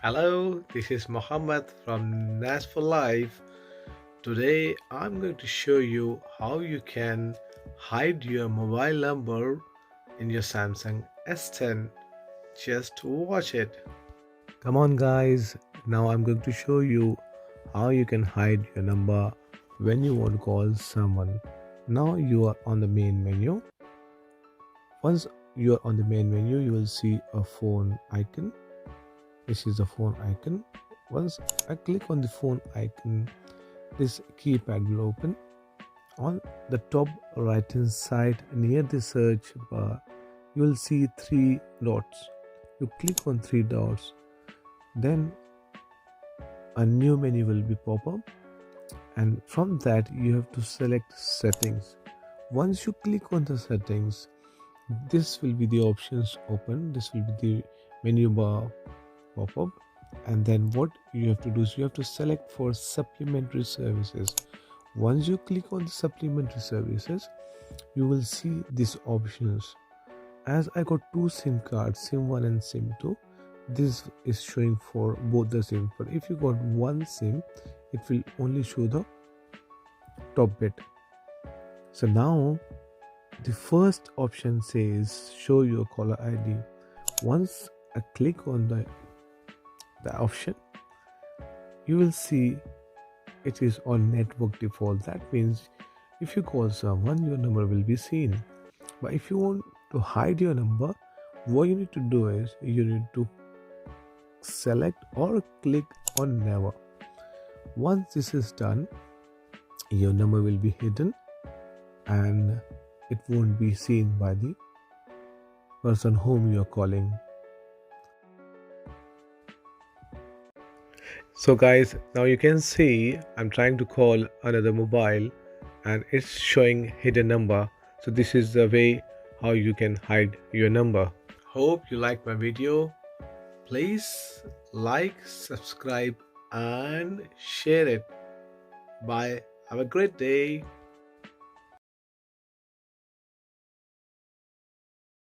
Hello, this is Mohammed from Nas for Life. Today I'm going to show you how you can hide your mobile number in your Samsung S10. Just watch it. Come on, guys. Now I'm going to show you how you can hide your number when you want to call someone. Now you are on the main menu. Once you are on the main menu, you will see a phone icon. This is the phone icon. Once I click on the phone icon, this keypad will open. On the top right hand side near the search bar, you will see three dots. You click on three dots, then a new menu will be pop up, and from that you have to select settings. Once you click on the settings, this will be the options open. This will be the menu bar pop up, and then what you have to do is you have to select for supplementary services. Once you click on the supplementary services, you will see these options. As I got two SIM cards, SIM 1 and SIM 2, this is showing for both the SIM. But if you got one SIM, it will only show the top bit. So now the first option says show your caller ID. Once I click on the option, you will see it is on network default. That means if you call someone, your number will be seen. But if you want to hide your number, what you need to do is you need to select or click on never. Once this is done, your number will be hidden and it won't be seen by the person whom you are calling. So guys, now you can see I'm trying to call another mobile and it's showing hidden number. So this is the way how you can hide your number. Hope you like my video. Please like, subscribe and share it. Bye. Have a great day.